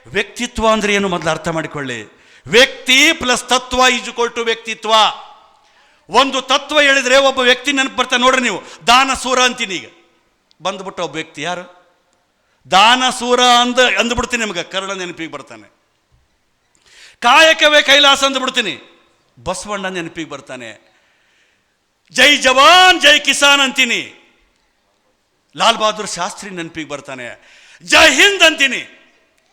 ವ್ಯಕ್ತಿತ್ವ ಅಂದರೆ ಏನು ಮೊದಲು ಅರ್ಥ ಮಾಡಿಕೊಳ್ಳಿ. ವ್ಯಕ್ತಿ ಪ್ಲಸ್ ತತ್ವ ಈಜುಕೊಲ್ ಟು ವ್ಯಕ್ತಿತ್ವ. ಒಂದು ತತ್ವ ಹೇಳಿದರೆ ಒಬ್ಬ ವ್ಯಕ್ತಿ ನೆನಪು ಬರ್ತಾನೆ. ನೋಡ್ರಿ ನೀವು ದಾನಸೂರ ಅಂತೀನಿ, ಈಗ ಬಂದ್ಬಿಟ್ಟ ಒಬ್ಬ ವ್ಯಕ್ತಿ ಯಾರು ದಾನಸೂರ ಅಂದ್ಬಿಡ್ತೀನಿ, ನಿಮ್ಗೆ ಕರ್ಣ ನೆನಪಿಗೆ ಬರ್ತಾನೆ. ಕಾಯಕವೇ ಕೈಲಾಸ ಅಂದ್ಬಿಡ್ತೀನಿ, ಬಸವಣ್ಣ ನೆನಪಿಗೆ ಬರ್ತಾನೆ. ಜೈ ಜವಾನ್ ಜೈ ಕಿಸಾನ್ ಅಂತೀನಿ, ಲಾಲ್ ಬಹದ್ದೂರ್ ಶಾಸ್ತ್ರಿ ನೆನಪಿಗೆ ಬರ್ತಾನೆ. ಜೈ ಹಿಂದ್ ಅಂತೀನಿ,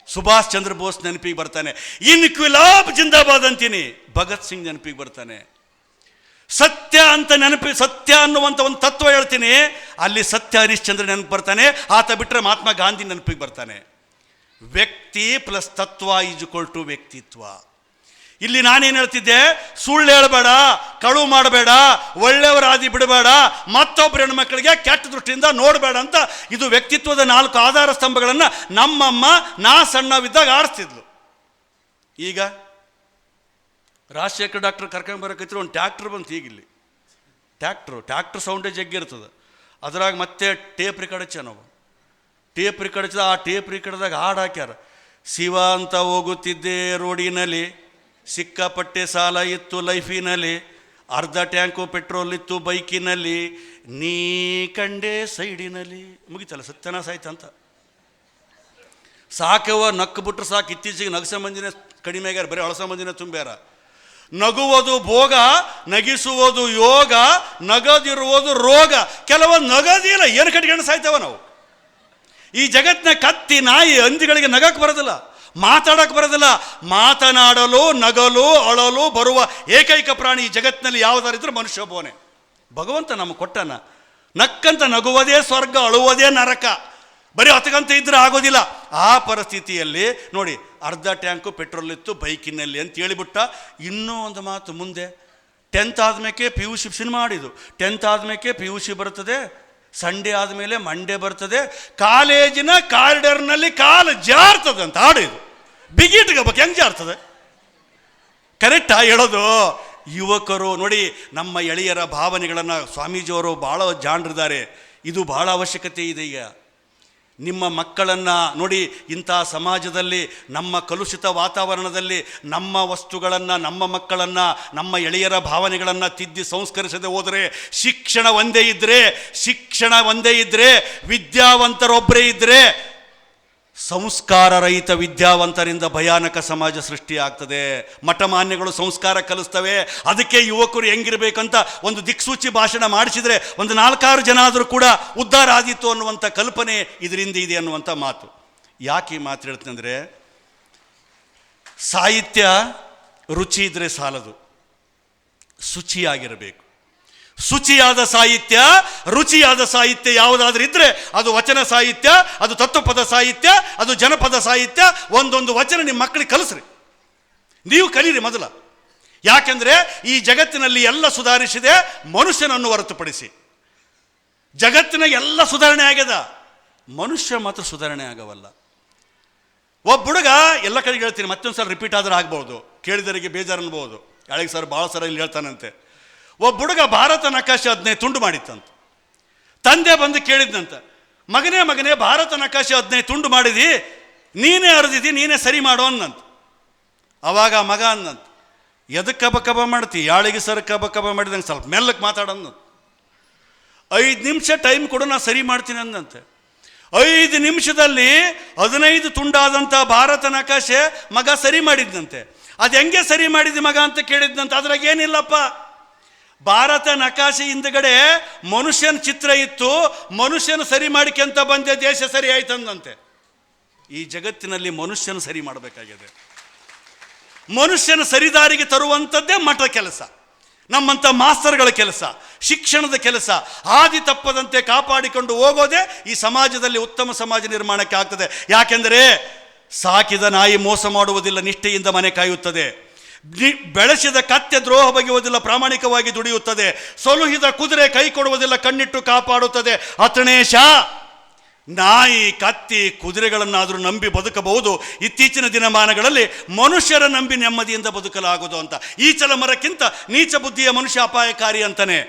ಸುಭಾಷ್ ಚಂದ್ರ ಬೋಸ್ ನೆನಪಿಗೆ ಬರ್ತಾನೆ. ಇನ್ಕ್ವಿಲಾಬ್ ಜಿಂದಾಬಾದ್ ಅಂತೀನಿ, ಭಗತ್ ಸಿಂಗ್ ನೆನಪಿಗೆ ಬರ್ತಾನೆ. ಸತ್ಯ ಅಂತ ಸತ್ಯ ಅನ್ನುವಂಥ ಒಂದು ತತ್ವ ಹೇಳ್ತೀನಿ, ಅಲ್ಲಿ ಸತ್ಯ ಹರಿಶ್ಚಂದ್ರ ನೆನಪು ಬರ್ತಾನೆ. ಆತ ಬಿಟ್ಟರೆ ಮಹಾತ್ಮ ಗಾಂಧಿ ನೆನಪಿಗೆ ಬರ್ತಾನೆ. ವ್ಯಕ್ತಿ ಪ್ಲಸ್ ತತ್ವ ಈಜುಕೊಲ್ ಟು ವ್ಯಕ್ತಿತ್ವ. ಇಲ್ಲಿ ನಾನೇನು ಹೇಳ್ತಿದ್ದೆ, ಸುಳ್ಳು ಹೇಳಬೇಡ, ಕಳು ಮಾಡಬೇಡ, ಒಳ್ಳೆಯವರಾದಿ ಬಿಡಬೇಡ, ಮತ್ತೊಬ್ಬರ ಹೆಣ್ಮಕ್ಳಿಗೆ ಕೆಟ್ಟ ದೃಷ್ಟಿಯಿಂದ ನೋಡಬೇಡ ಅಂತ. ಇದು ವ್ಯಕ್ತಿತ್ವದ 4 ಆಧಾರ ಸ್ತಂಭಗಳನ್ನು ನಮ್ಮಮ್ಮ ನಾ ಸಣ್ಣವಿದ್ದಾಗ ಆಡಿಸ್ತಿದ್ಲು. ಈಗ ರಾಜಶೇಖರ್ ಡಾಕ್ಟರ್ ಕರ್ಕೊಂಬರಕೈತ್ರಿ, ಒಂದು ಟ್ಯಾಕ್ಟ್ರ್ ಬಂತು. ಈಗಿಲ್ಲಿ ಟ್ಯಾಕ್ಟ್ರ್ ಸೌಂಡೇ ಜಗ್ಗಿರ್ತದೆ. ಅದ್ರಾಗ ಮತ್ತೆ ಟೇಪ್ ರಿಕಾರ್ಡ್ ಹಚ್ಚ, ನಾವು ಟೇಪ್ ರಿಕಾರ್ಡ್ ಹಚ್ಚಿದ. ಆ ಟೇಪ್ ರಿಕಾರ್ಡ್ದಾಗ ಹಾಡು ಹಾಕ್ಯಾರ. ಶಿವ ಅಂತ ಹೋಗುತ್ತಿದ್ದೆ ರೋಡಿನಲ್ಲಿ, ಸಿಕ್ಕಾಪಟ್ಟೆ ಸಾಲ ಇತ್ತು ಲೈಫಿನಲ್ಲಿ, ಅರ್ಧ ಟ್ಯಾಂಕು ಪೆಟ್ರೋಲ್ ಇತ್ತು ಬೈಕಿನಲ್ಲಿ, ನೀ ಕಂಡೆ ಸೈಡಿನಲ್ಲಿ. ಮುಗಿತಲ್ಲ, ಸತ್ಯನಾಶ ಆಯ್ತು ಅಂತ. ಸಾಕವ ನಕ್ಕು ಬಿಟ್ರೆ ಸಾಕು. ಇತ್ತೀಚೆಗೆ ನಗಸ ಮಂದಿನೇ ಕಡಿಮೆ ಆಗ್ಯಾರ, ಬರೀ ಅಳಸ ಮಂದಿನೇ ತುಂಬ್ಯಾರ. ನಗುವುದು ಭೋಗ, ನಗಿಸುವುದು ಯೋಗ, ನಗದಿರುವುದು ರೋಗ. ಕೆಲವೊಂದು ನಗದಿಲ್ಲ, ಏನು ಕಟ್ಕೊಂಡು ಸಾಯ್ತೇವ ನಾವು. ಈ ಜಗತ್ತಿನ ಕತ್ತಿ ನಾಯಿ ಹಂದಿಗಳಿಗೆ ನಗಕ್ಕೆ ಬರೋದಿಲ್ಲ, ಮಾತಾಡಕ್ಕೆ ಬರೋದಿಲ್ಲ. ಮಾತನಾಡಲು ನಗಲು ಅಳಲು ಬರುವ ಏಕೈಕ ಪ್ರಾಣಿ ಈ ಜಗತ್ತಿನಲ್ಲಿ ಯಾವುದಾರಿದ್ರೆ ಮನುಷ್ಯೊಬ್ಬನೇ. ಭಗವಂತ ನಮಗೆ ಕೊಟ್ಟನ. ನಕ್ಕಂತ ನಗುವುದೇ ಸ್ವರ್ಗ, ಅಳುವುದೇ ನರಕ. ಬರೀ ಹತ್ತಗಂತ ಇದ್ರೆ ಆಗೋದಿಲ್ಲ. ಆ ಪರಿಸ್ಥಿತಿಯಲ್ಲಿ ನೋಡಿ, ಅರ್ಧ ಟ್ಯಾಂಕು ಪೆಟ್ರೋಲ್ ಇತ್ತು ಬೈಕಿನಲ್ಲಿ ಅಂತ ಹೇಳಿಬಿಟ್ಟ. ಇನ್ನೂ ಒಂದು ಮಾತು ಮುಂದೆ, 10th ಆದ್ಮೇಲೆ PUC ಸಿನಿಮಾ ಆಡಿದ್ದು. 10th ಆದ್ಮೇಲೆ PUC ಬರ್ತದೆ, ಸಂಡೇ ಆದಮೇಲೆ ಮಂಡೇ ಬರ್ತದೆ, ಕಾಲೇಜಿನ ಕಾರಿಡರ್ನಲ್ಲಿ ಕಾಲು ಜಾರ್ತದೆ ಅಂತ ಹಾಡಿದು. ಬಿಗಿಟ್ಗೆ ಬಗ್ಗೆ ಹೆಂಗೆ ಜಾರ್ತದೆ? ಕರೆಕ್ಟಾ ಹೇಳೋದು? ಯುವಕರು ನೋಡಿ, ನಮ್ಮ ಎಳೆಯರ ಭಾವನೆಗಳನ್ನು ಸ್ವಾಮೀಜಿಯವರು ಭಾಳ ಜಾಣರಿದ್ದಾರೆ. ಇದು ಭಾಳ ಅವಶ್ಯಕತೆ ಇದೆ. ಈಗ ನಿಮ್ಮ ಮಕ್ಕಳನ್ನು ನೋಡಿ, ಇಂಥ ಸಮಾಜದಲ್ಲಿ, ನಮ್ಮ ಕಲುಷಿತ ವಾತಾವರಣದಲ್ಲಿ ನಮ್ಮ ವಸ್ತುಗಳನ್ನು, ನಮ್ಮ ಮಕ್ಕಳನ್ನು, ನಮ್ಮ ಎಳೆಯರ ಭಾವನೆಗಳನ್ನು ತಿದ್ದಿ ಸಂಸ್ಕರಿಸದೆ ಹೋದರೆ, ಶಿಕ್ಷಣ ಒಂದೇ ಇದ್ದರೆ, ವಿದ್ಯಾವಂತರೊಬ್ಬರೇ ಇದ್ದರೆ, ಸಂಸ್ಕಾರ ರಹಿತ ವಿದ್ಯಾವಂತರಿಂದ ಭಯಾನಕ ಸಮಾಜ ಸೃಷ್ಟಿಯಾಗ್ತದೆ. ಮಠಮಾನ್ಯಗಳು ಸಂಸ್ಕಾರ ಕಲಿಸ್ತವೆ. ಅದಕ್ಕೆ ಯುವಕರು ಹೆಂಗಿರಬೇಕಂತ ಒಂದು ದಿಕ್ಸೂಚಿ ಭಾಷಣ ಮಾಡಿಸಿದರೆ ಒಂದು 4-6 ಜನ ಆದರೂ ಕೂಡ ಉದ್ಧಾರ ಆದೀತು ಅನ್ನುವಂಥ ಕಲ್ಪನೆ ಇದರಿಂದ ಇದೆ ಅನ್ನುವಂಥ ಮಾತು. ಯಾಕೆ ಈ ಮಾತು ಹೇಳ್ತೀನಿ ಅಂದರೆ, ಸಾಹಿತ್ಯ ರುಚಿ ಇದ್ದರೆ ಸಾಲದು, ಶುಚಿಯಾಗಿರಬೇಕು. ಶುಚಿಯಾದ ಸಾಹಿತ್ಯ, ರುಚಿಯಾದ ಸಾಹಿತ್ಯ ಯಾವುದಾದ್ರೂ ಇದ್ದರೆ ಅದು ವಚನ ಸಾಹಿತ್ಯ, ಅದು ತತ್ವಪದ ಸಾಹಿತ್ಯ, ಅದು ಜನಪದ ಸಾಹಿತ್ಯ. ಒಂದೊಂದು ವಚನ ನಿಮ್ಮ ಮಕ್ಕಳಿಗೆ ಕಲಿಸ್ರಿ, ನೀವು ಕಲೀರಿ ಮೊದಲ. ಯಾಕೆಂದರೆ ಈ ಜಗತ್ತಿನಲ್ಲಿ ಎಲ್ಲ ಸುಧಾರಿಸಿದೆ, ಮನುಷ್ಯನನ್ನು ಹೊರತುಪಡಿಸಿ. ಜಗತ್ತಿನ ಎಲ್ಲ ಸುಧಾರಣೆ ಆಗ್ಯದ, ಮನುಷ್ಯ ಮಾತ್ರ ಸುಧಾರಣೆ ಆಗವಲ್ಲ. ಒಬ್ಬ ಹುಡುಗ, ಎಲ್ಲ ಕಡೆಗೆ ಹೇಳ್ತೀನಿ, ಮತ್ತೊಂದು ಸಲ ರಿಪೀಟ್ ಆದ್ರೆ ಆಗ್ಬೋದು, ಕೇಳಿದವರಿಗೆ ಬೇಜಾರು ಅನ್ಬೋದು. ಯಾಳಿಗೆ ಸರ್ ಭಾಳ ಸಲ ಇಲ್ಲಿ ಹೇಳ್ತಾನಂತೆ. ಒಬ್ಬ ಹುಡುಗ ಭಾರತ ನಕಾಶೆ 15 ತುಂಡು ಮಾಡಿತ್ತಂತ. ತಂದೆ ಬಂದು ಕೇಳಿದ್ನಂತ, ಮಗನೇ ಭಾರತ ನಕಾಶೆ 15 ತುಂಡು ಮಾಡಿದಿ, ನೀನೇ ಅರ್ದಿದ್ದಿ, ನೀನೇ ಸರಿ ಮಾಡೋ ಅನ್ನಂತ. ಅವಾಗ ಮಗ ಅನ್ನಂತ, ಎದಕ್ಕೆ ಕಬ ಮಾಡ್ತಿ, ಯಾಳಿಗೆ ಸರ್ ಕಬ ಮಾಡಿದಂಗೆ ಸ್ವಲ್ಪ ಮೆಲ್ಲಕ್ಕೆ ಮಾತಾಡೋದು. 5 ನಿಮಿಷ ಟೈಮ್ ಕೊಡು, ನಾ ಸರಿ ಮಾಡ್ತೀನಿ ಅಂದಂತೆ. 5 ನಿಮಿಷದಲ್ಲಿ 15 ತುಂಡಾದಂಥ ಭಾರತ ನಕಾಶೆ ಮಗ ಸರಿ ಮಾಡಿದ್ನಂತೆ. ಅದು ಹೆಂಗೆ ಸರಿ ಮಾಡಿದ್ದಿ ಮಗ ಅಂತ ಕೇಳಿದ್ನಂತೆ. ಅದ್ರಾಗ ಏನಿಲ್ಲಪ್ಪ, ಭಾರತ ನಕಾಶೆ ಹಿಂದ್ಗಡೆ ಮನುಷ್ಯನ ಚಿತ್ರ ಇತ್ತು, ಮನುಷ್ಯನ ಸರಿ ಮಾಡಿಕೆಂತ ಬಂದೆ, ದೇಶ ಸರಿ ಆಯ್ತಂದಂತೆ. ಈ ಜಗತ್ತಿನಲ್ಲಿ ಮನುಷ್ಯನ ಸರಿ ಮಾಡಬೇಕಾಗಿದೆ. ಮನುಷ್ಯನ ಸರಿದಾರಿಗೆ ತರುವಂಥದ್ದೇ ಮಠ ಕೆಲಸ, ನಮ್ಮಂಥ ಮಾಸ್ತರ್ಗಳ ಕೆಲಸ, ಶಿಕ್ಷಣದ ಕೆಲಸ. ಹಾದಿ ತಪ್ಪದಂತೆ ಕಾಪಾಡಿಕೊಂಡು ಹೋಗೋದೇ ಈ ಸಮಾಜದಲ್ಲಿ ಉತ್ತಮ ಸಮಾಜ ನಿರ್ಮಾಣಕ್ಕೆ ಆಗ್ತದೆ. ಯಾಕೆಂದರೆ ಸಾಕಿದ ನಾಯಿ ಮೋಸ ಮಾಡುವುದಿಲ್ಲ, ನಿಷ್ಠೆಯಿಂದ ಮನೆ ಕಾಯುತ್ತದೆ. ಬೆಳೆಸಿದ ಕತ್ತೆ ದ್ರೋಹ ಬಗೆಯುವುದಿಲ್ಲ, ಪ್ರಾಮಾಣಿಕವಾಗಿ ದುಡಿಯುತ್ತದೆ. ಸೊಲುಹಿದ ಕುದುರೆ ಕೈ ಕೊಡುವುದಿಲ್ಲ, ಕಣ್ಣಿಟ್ಟು ಕಾಪಾಡುತ್ತದೆ. ಅತಣೇಶ, ನಾಯಿ ಕತ್ತಿ ಕುದುರೆಗಳನ್ನಾದರೂ ನಂಬಿ ಬದುಕಬಹುದು, ಇತ್ತೀಚಿನ ದಿನಮಾನಗಳಲ್ಲಿ ಮನುಷ್ಯರ ನಂಬಿ ನೆಮ್ಮದಿಯಿಂದ ಬದುಕಲಾಗುವುದು ಅಂತ. ಈಚಲ ಮರಕ್ಕಿಂತ ನೀಚ ಬುದ್ಧಿಯ ಮನುಷ್ಯ ಅಪಾಯಕಾರಿ ಅಂತಾನೆ.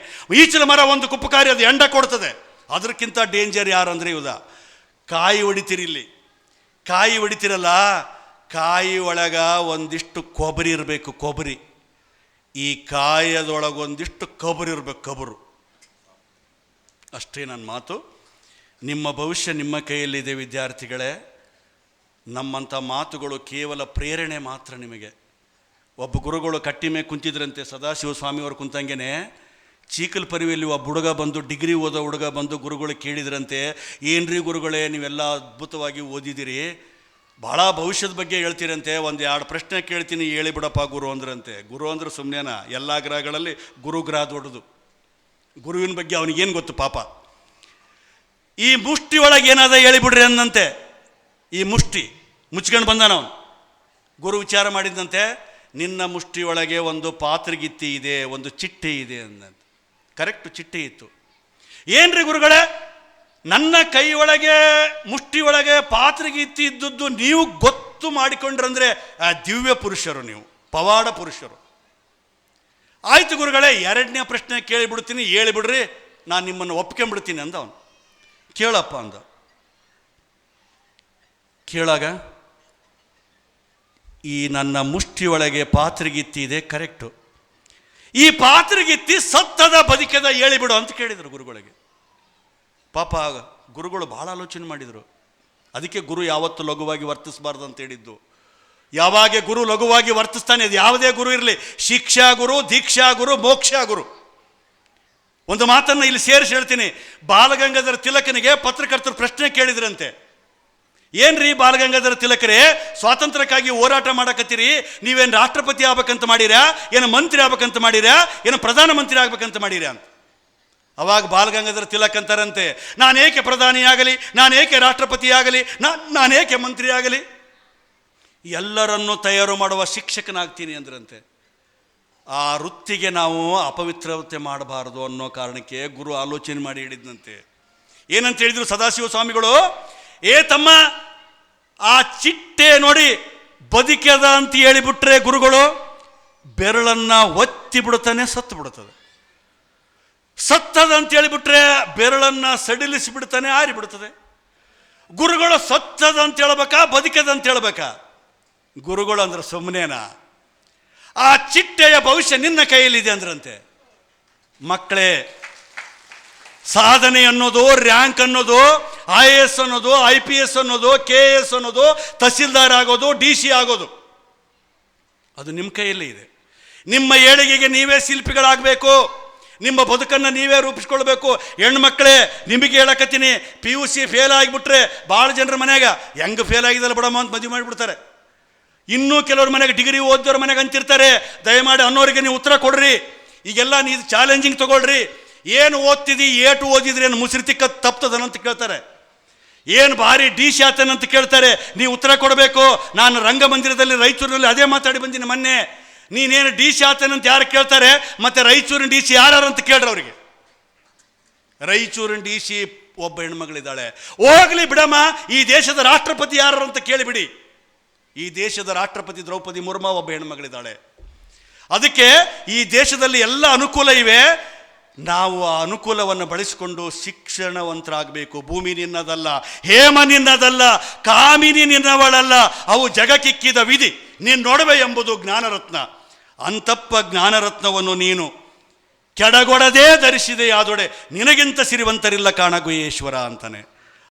ಈಚಲ ಮರ ಒಂದು ಕುಪ್ಪಕಾರಿ, ಅದು ಎಂಡ ಕೊಡ್ತದೆ. ಅದಕ್ಕಿಂತ ಡೇಂಜರ್ ಯಾರು ಅಂದರೆ ಇವುದ ಕಾಯಿ ಹೊಡಿತೀರಿ. ಇಲ್ಲಿ ಕಾಯಿ ಹೊಡಿತಿರಲ್ಲ, ಕಾಯಿ ಒಳಗ ಒಂದಿಷ್ಟು ಕೊಬ್ಬರಿ ಇರಬೇಕು, ಕೊಬ್ಬರಿ. ಈ ಕಾಯದೊಳಗೊಂದಿಷ್ಟು ಕಬರು ಇರಬೇಕು, ಕಬರು. ಅಷ್ಟೇ ನನ್ನ ಮಾತು. ನಿಮ್ಮ ಭವಿಷ್ಯ ನಿಮ್ಮ ಕೈಯಲ್ಲಿದೆ ವಿದ್ಯಾರ್ಥಿಗಳೇ. ನಮ್ಮಂಥ ಮಾತುಗಳು ಕೇವಲ ಪ್ರೇರಣೆ ಮಾತ್ರ ನಿಮಗೆ. ಒಬ್ಬ ಗುರುಗಳು ಕಟ್ಟಿ ಮೇಲೆ ಕುಂತಿದ್ರಂತೆ, ಸದಾಶಿವ ಸ್ವಾಮಿಯವರು ಕುಂತಂಗೆನೆ. ಚೀಕಲ್ ಪರಿವೆಯಲ್ಲಿ ಒಬ್ಬ ಹುಡುಗ ಬಂದು, ಡಿಗ್ರಿ ಓದೋ ಹುಡುಗ ಬಂದು ಗುರುಗಳು ಕೇಳಿದ್ರಂತೆ, ಏನ್ರಿ ಗುರುಗಳೇ ನೀವೆಲ್ಲ ಅದ್ಭುತವಾಗಿ ಓದಿದಿರಿ, ಭಾಳ ಭವಿಷ್ಯದ ಬಗ್ಗೆ ಹೇಳ್ತೀರಂತೆ, ಒಂದು 2 ಪ್ರಶ್ನೆ ಕೇಳ್ತೀನಿ ಹೇಳಿಬಿಡಪ್ಪ ಗುರು ಅಂದ್ರಂತೆ. ಗುರು ಅಂದ್ರೆ ಸುಮ್ಮನೆನಾ? ಎಲ್ಲ ಗ್ರಹಗಳಲ್ಲಿ ಗುರುಗ್ರಹ ದೊಡ್ಡದು. ಗುರುವಿನ ಬಗ್ಗೆ ಅವನಿಗೇನು ಗೊತ್ತು ಪಾಪ. ಈ ಮುಷ್ಟಿ ಒಳಗೆ ಏನಾದ ಹೇಳಿಬಿಡ್ರಿ ಅಂದಂತೆ. ಈ ಮುಷ್ಟಿ ಮುಚ್ಕೊಂಡು ಬಂದಾನ ಅವನು. ಗುರು ವಿಚಾರ ಮಾಡಿದಂತೆ, ನಿನ್ನ ಮುಷ್ಟಿ ಒಳಗೆ ಒಂದು ಪಾತ್ರೆಗಿತ್ತಿ ಇದೆ, ಒಂದು ಚಿಟ್ಟೆ ಇದೆ ಅಂದಂತೆ. ಕರೆಕ್ಟು, ಚಿಟ್ಟೆ ಇತ್ತು. ಏನ್ರಿ ಗುರುಗಳೇ, ನನ್ನ ಕೈ ಒಳಗೆ ಮುಷ್ಟಿ ಒಳಗೆ ಪಾತ್ರೆಗಿತ್ತಿ ಇದ್ದದ್ದು ನೀವು ಗೊತ್ತು ಮಾಡಿಕೊಂಡ್ರಂದ್ರೆ ಆ ದಿವ್ಯ ಪುರುಷರು, ನೀವು ಪವಾಡ ಪುರುಷರು. ಆಯ್ತು ಗುರುಗಳೇ, 2ನೇ ಪ್ರಶ್ನೆ ಕೇಳಿಬಿಡ್ತೀನಿ, ಹೇಳಿಬಿಡ್ರಿ, ನಾನು ನಿಮ್ಮನ್ನು ಒಪ್ಕೊಂಡ್ಬಿಡ್ತೀನಿ ಅಂದ ಅವನು. ಕೇಳಪ್ಪ ಅಂದ. ಕೇಳಾಗ, ಈ ನನ್ನ ಮುಷ್ಟಿಯೊಳಗೆ ಪಾತ್ರೆಗಿತ್ತಿ ಇದೆ, ಕರೆಕ್ಟು. ಈ ಪಾತ್ರೆಗಿತ್ತಿ ಸತ್ತದ ಬದುಕದ ಹೇಳಿಬಿಡು ಅಂತ ಕೇಳಿದರು ಗುರುಗಳಿಗೆ. ಪಾಪ ಗುರುಗಳು ಭಾಳ ಆಲೋಚನೆ ಮಾಡಿದರು. ಅದಕ್ಕೆ ಗುರು ಯಾವತ್ತು ಲಘುವಾಗಿ ವರ್ತಿಸಬಾರ್ದು ಅಂತ ಹೇಳಿದ್ದು. ಯಾವಾಗ ಗುರು ಲಘುವಾಗಿ ವರ್ತಿಸ್ತಾನೆ, ಅದು ಯಾವುದೇ ಗುರು ಇರಲಿ, ಶಿಕ್ಷಾ ಗುರು, ದೀಕ್ಷಾ ಗುರು, ಮೋಕ್ಷಾ ಗುರು. ಒಂದು ಮಾತನ್ನು ಇಲ್ಲಿ ಸೇರಿಸಿ ಹೇಳ್ತೀನಿ. ಬಾಲಗಂಗಾಧರ ತಿಲಕನಿಗೆ ಪತ್ರಕರ್ತರು ಪ್ರಶ್ನೆ ಕೇಳಿದ್ರಂತೆ, ಏನ್ರಿ ಬಾಲಗಂಗಾಧರ ತಿಲಕರೇ, ಸ್ವಾತಂತ್ರ್ಯಕ್ಕಾಗಿ ಹೋರಾಟ ಮಾಡಕತ್ತೀರಿ, ನೀವೇನು ರಾಷ್ಟ್ರಪತಿ ಆಗ್ಬೇಕಂತ ಮಾಡೀರಾ, ಏನು ಮಂತ್ರಿ ಆಗ್ಬೇಕಂತ ಮಾಡೀರಾ, ಏನು ಪ್ರಧಾನಮಂತ್ರಿ ಆಗ್ಬೇಕಂತ ಮಾಡೀರಾ ಅಂತ. ಅವಾಗ ಬಾಲಗಂಗಾಧರ ತಿಲಕ್ ಅಂತಾರಂತೆ, ನಾನೇಕೆ ಪ್ರಧಾನಿ ಆಗಲಿ, ನಾನೇಕೆ ರಾಷ್ಟ್ರಪತಿ ಆಗಲಿ, ನಾನೇಕೆ ಮಂತ್ರಿ ಆಗಲಿ, ಎಲ್ಲರನ್ನೂ ತಯಾರು ಮಾಡುವ ಶಿಕ್ಷಕನಾಗ್ತೀನಿ ಅಂದ್ರಂತೆ. ಆ ವೃತ್ತಿಗೆ ನಾವು ಅಪವಿತ್ರತೆ ಮಾಡಬಾರದು ಅನ್ನೋ ಕಾರಣಕ್ಕೆ ಗುರು ಆಲೋಚನೆ ಮಾಡಿ ಹೇಳಿದ್ನಂತೆ. ಏನಂತ ಹೇಳಿದ್ರು ಸದಾಶಿವ ಸ್ವಾಮಿಗಳು, ಏ ತಮ್ಮ, ಆ ಚಿಟ್ಟೆ ನೋಡಿ ಬದುಕದ ಅಂತ ಹೇಳಿಬಿಟ್ರೆ ಗುರುಗಳು ಬೆರಳನ್ನ ಒತ್ತಿ ಬಿಡುತ್ತಾನೆ, ಸತ್ತು ಬಿಡುತ್ತದೆ. ಸತ್ತದ ಅಂತ ಹೇಳಿಬಿಟ್ರೆ ಬೆರಳನ್ನ ಸಡಿಲಿಸಿ ಬಿಡ್ತಾನೆ, ಆರಿ ಬಿಡುತ್ತದೆ. ಗುರುಗಳು ಸತ್ತದ ಅಂತ ಹೇಳ್ಬೇಕಾ, ಬದುಕದ ಅಂತ ಹೇಳ್ಬೇಕಾ? ಗುರುಗಳು ಅಂದ್ರೆ ಸುಮ್ಮನೆನಾ? ಆ ಚಿಟ್ಟೆಯ ಭವಿಷ್ಯ ನಿನ್ನ ಕೈಯಲ್ಲಿದೆ ಅಂದ್ರಂತೆ. ಮಕ್ಕಳೇ, ಸಾಧನೆ ಅನ್ನೋದು, ರ್ಯಾಂಕ್ ಅನ್ನೋದು, IAS ಅನ್ನೋದು, IPS ಅನ್ನೋದು, KS ಅನ್ನೋದು, ತಹಸೀಲ್ದಾರ್ ಆಗೋದು, DC ಆಗೋದು, ಅದು ನಿಮ್ಮ ಕೈಯಲ್ಲೇ ಇದೆ. ನಿಮ್ಮ ಏಳಿಗೆಗೆ ನೀವೇ ಶಿಲ್ಪಿಗಳಾಗಬೇಕು. ನಿಮ್ಮ ಬದುಕನ್ನು ನೀವೇ ರೂಪಿಸ್ಕೊಳ್ಬೇಕು. ಹೆಣ್ಮಕ್ಳೇ, ನಿಮಗೆ ಹೇಳಕತ್ತೀನಿ, PUC ಫೇಲ್ ಆಗಿಬಿಟ್ರೆ ಭಾಳ ಜನರ ಮನೆಯಾಗ ಹೆಂಗೆ ಫೇಲ್ ಆಗಿದಲ್ಲ ಬಿಡಮ್ಮ ಅಂತ ಮದುವೆ ಮಾಡಿಬಿಡ್ತಾರೆ. ಇನ್ನೂ ಕೆಲವ್ರ ಮನೆಗೆ ಡಿಗ್ರಿ ಓದೋರ ಮನೆಗೆ ಅಂತಿರ್ತಾರೆ. ದಯಮಾಡಿ ಅನ್ನೋರಿಗೆ ನೀವು ಉತ್ತರ ಕೊಡ್ರಿ. ಈಗೆಲ್ಲ ನೀವು ಚಾಲೆಂಜಿಂಗ್ ತಗೊಳ್ರಿ. ಏನು ಓದ್ತಿದ್ದಿ, ಏಟು ಓದಿದ್ರಿ, ಏನು ಮುಸ್ರಿ ತಿಕ್ಕ ತಪ್ತದನಂತ ಕೇಳ್ತಾರೆ. ಏನು ಭಾರಿ DC ಆತನಂತ ಕೇಳ್ತಾರೆ. ನೀವು ಉತ್ತರ ಕೊಡಬೇಕು. ನಾನು ರಂಗಮಂದಿರದಲ್ಲಿ ರಾಯಚೂರಿನಲ್ಲಿ ಅದೇ ಮಾತಾಡಿ ಬಂದಿನಿ ಮೊನ್ನೆ. ನೀನೇನು DC ಆತನಂತ ಯಾರು ಕೇಳ್ತಾರೆ, ಮತ್ತು ರಾಯಚೂರಿನ DC ಯಾರು ಅಂತ ಕೇಳ್ರಿ ಅವರಿಗೆ. ರಾಯಚೂರಿನ DC ಒಬ್ಬ ಹೆಣ್ಮಗಳಿದ್ದಾಳೆ, ಹೋಗ್ಲಿ ಬಿಡಮ್ಮ. ಈ ದೇಶದ ರಾಷ್ಟ್ರಪತಿ ಯಾರು ಅಂತ ಕೇಳಿಬಿಡಿ. ಈ ದೇಶದ ರಾಷ್ಟ್ರಪತಿ ದ್ರೌಪದಿ ಮುರ್ಮು ಒಬ್ಬ ಹೆಣ್ಮಗಳಿದ್ದಾಳೆ. ಅದಕ್ಕೆ ಈ ದೇಶದಲ್ಲಿ ಎಲ್ಲ ಅನುಕೂಲ ಇವೆ. ನಾವು ಆ ಅನುಕೂಲವನ್ನು ಬಳಸಿಕೊಂಡು ಶಿಕ್ಷಣವಂತರಾಗಬೇಕು. ಭೂಮಿ ನಿನ್ನದಲ್ಲ, ಹೇಮ ನಿನ್ನದಲ್ಲ, ಕಾಮಿನಿ ನಿನ್ನವಳಲ್ಲ, ಅವು ಜಗಕ್ಕಿಕ್ಕಿದ ವಿಧಿ, ನೀನು ನೋಡುವೆ ಎಂಬುದು ಜ್ಞಾನರತ್ನ. ಅಂತಪ್ಪ ಜ್ಞಾನರತ್ನವನ್ನು ನೀನು ಕೆಡಗೊಡದೇ ಧರಿಸಿದೆಯಾದೊಡೆ, ನಿನಗಿಂತ ಸಿರಿವಂತರಿಲ್ಲ ಕಾಣ ಗುಹೇಶ್ವರ ಅಂತಾನೆ.